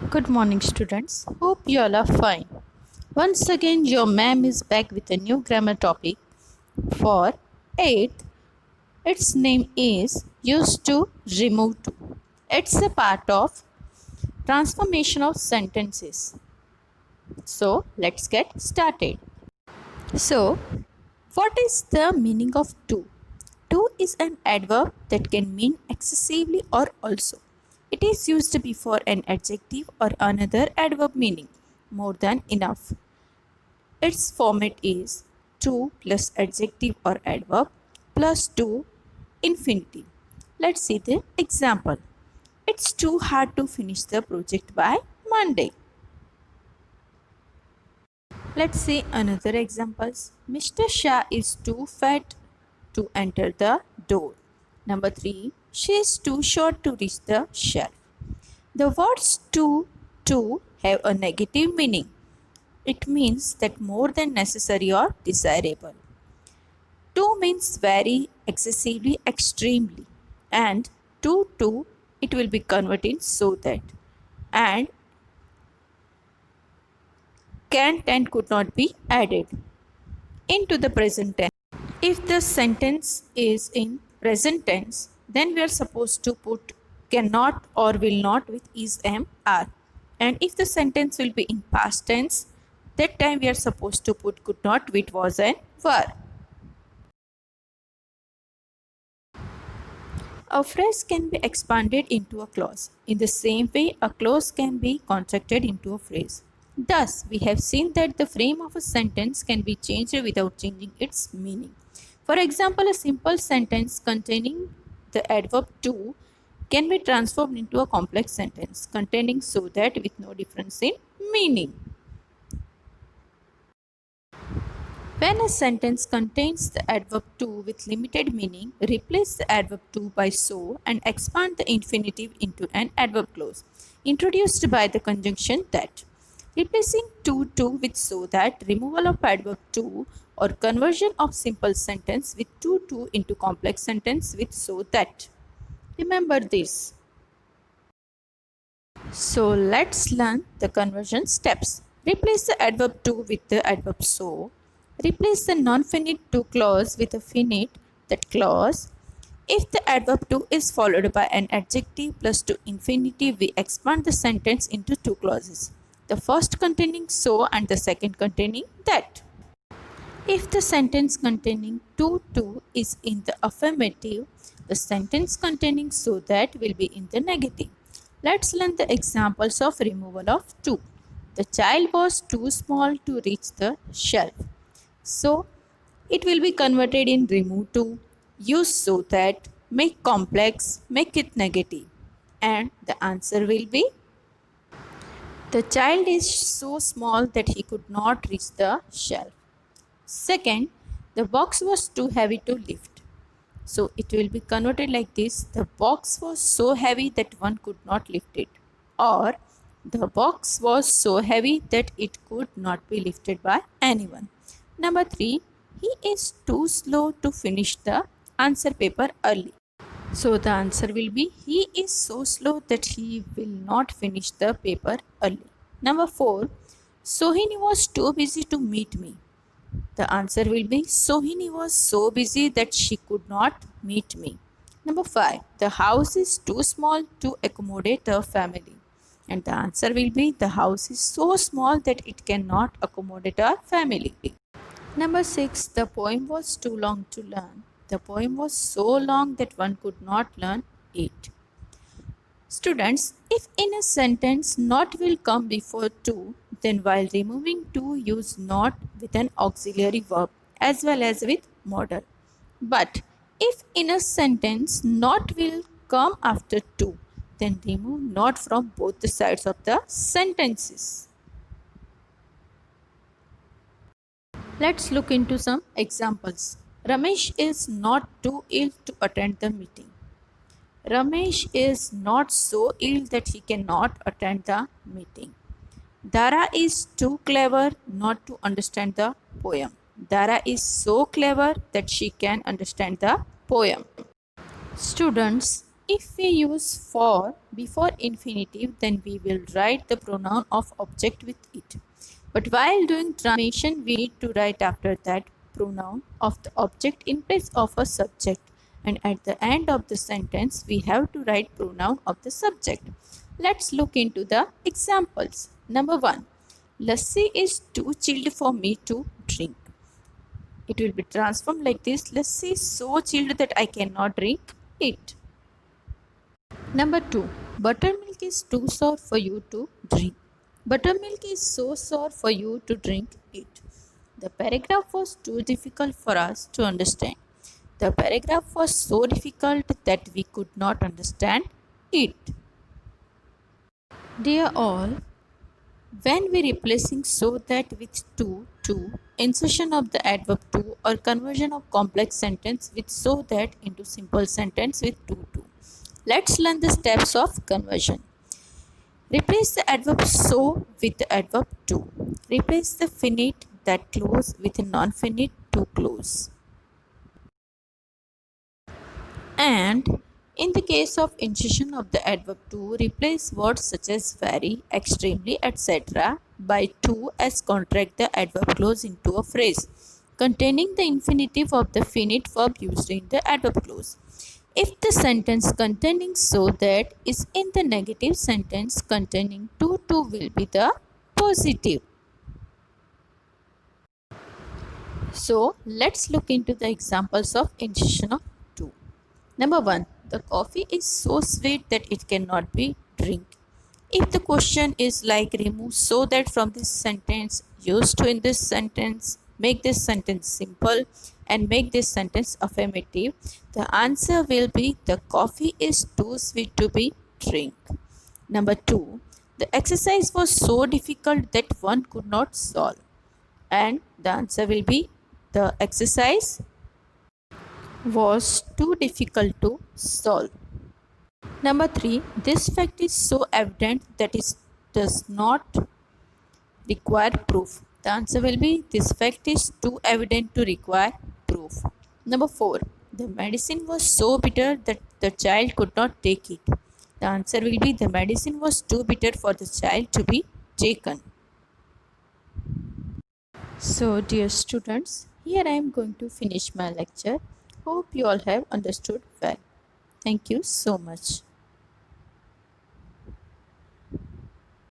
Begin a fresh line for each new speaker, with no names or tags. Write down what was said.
Good morning, students. Hope you all are fine. Once again, your ma'am is back with a new grammar topic for 8th. Its name is used to remove to. It's a part of transformation of sentences. So, let's get started. So, what is the meaning of to? To is an adverb that can mean excessively or also. It is used before an adjective or another adverb meaning more than enough. Its format is to plus adjective or adverb plus to infinitive. Let's see the example. It's too hard to finish the project by Monday. Let's see another examples. Mr. Shah is too fat to enter the door. Number 3. She is too short to reach the shelf. The words to have a negative meaning. It means that more than necessary or desirable. To means very, excessively, extremely. And to it will be converted so that. And can't and could not be added into the present tense. If the sentence is in present tense, then we are supposed to put cannot or will not with is, am, are. And if the sentence will be in past tense, that time we are supposed to put could not with was and were. A phrase can be expanded into a clause. In the same way, a clause can be contracted into a phrase. Thus, we have seen that the frame of a sentence can be changed without changing its meaning. For example, a simple sentence containing the adverb to can be transformed into a complex sentence containing so that with no difference in meaning. When a sentence contains the adverb to with limited meaning, replace the adverb to by so and expand the infinitive into an adverb clause introduced by the conjunction that. Replacing to with so that, removal of adverb to, or conversion of simple sentence with to into complex sentence with so that. Remember this. So let's learn the conversion steps. Replace the adverb to with the adverb so. Replace the non-finite to clause with a finite that clause. If the adverb to is followed by an adjective plus to infinitive, we expand the sentence into two clauses. The first containing so and the second containing that. If the sentence containing to is in the affirmative, the sentence containing so that will be in the negative. Let's learn the examples of removal of to. The child was too small to reach the shelf. So, it will be converted in remove to, use so that, make complex, make it negative. And the answer will be the child is so small that he could not reach the shelf. Second, the box was too heavy to lift. So it will be converted like this. The box was so heavy that one could not lift it. Or the box was so heavy that it could not be lifted by anyone. Number 3, he is too slow to finish the answer paper early. So the answer will be he is so slow that he will not finish the paper early. Number 4, Sohini was too busy to meet me. The answer will be Sohini was so busy that she could not meet me. Number 5, the house is too small to accommodate a family. And the answer will be the house is so small that it cannot accommodate a family. Number 6, the poem was too long to learn. The poem was so long that one could not learn it. Students, if in a sentence not will come before to, then while removing to, use not with an auxiliary verb as well as with modal. But if in a sentence not will come after to, then remove not from both the sides of the sentences. Let's look into some examples. Ramesh is not too ill to attend the meeting. Ramesh is not so ill that he cannot attend the meeting. Dara is too clever not to understand the poem. Dara is so clever that she can understand the poem. Students, If we use for before infinitive, then we will write the pronoun of object with it. But while doing transformation, we need to write after that pronoun of the object in place of a subject. And at the end of the sentence, we have to write pronoun of the subject. Let's look into the examples. Number 1. Lassi is too chilled for me to drink. It will be transformed like this. Lassi is so chilled that I cannot drink it. Number 2. Buttermilk is too sour for you to drink. Buttermilk is so sour for you to drink it. The paragraph was too difficult for us to understand. The paragraph was so difficult that we could not understand it. Dear all, when we replacing so that with to, insertion of the adverb to or conversion of complex sentence with so that into simple sentence with to. Let's learn the steps of conversion. Replace the adverb so with the adverb to. Replace the finite that close with a non-finite to close. And in the case of insertion of the adverb to, replace words such as very, extremely, etc. by to as contract the adverb clause into a phrase containing the infinitive of the finite verb used in the adverb clause. If the sentence containing so that is in the negative, sentence containing to will be the positive. So let's look into the examples of insertion of to. Number 1. The coffee is so sweet that it cannot be drink. If the question is like remove so that from this sentence, used to in this sentence, make this sentence simple and make this sentence affirmative, the answer will be the coffee is too sweet to be drink. Number 2. The exercise was so difficult that one could not solve. And the answer will be the exercise was too difficult to solve. Number 3. This fact is so evident that it does not require proof. The answer will be this fact is too evident to require proof. Number 4. The medicine was so bitter that the child could not take it. The answer will be the medicine was too bitter for the child to be taken. So, dear students, here I am going to finish my lecture. Hope you all have understood well. Thank you so much.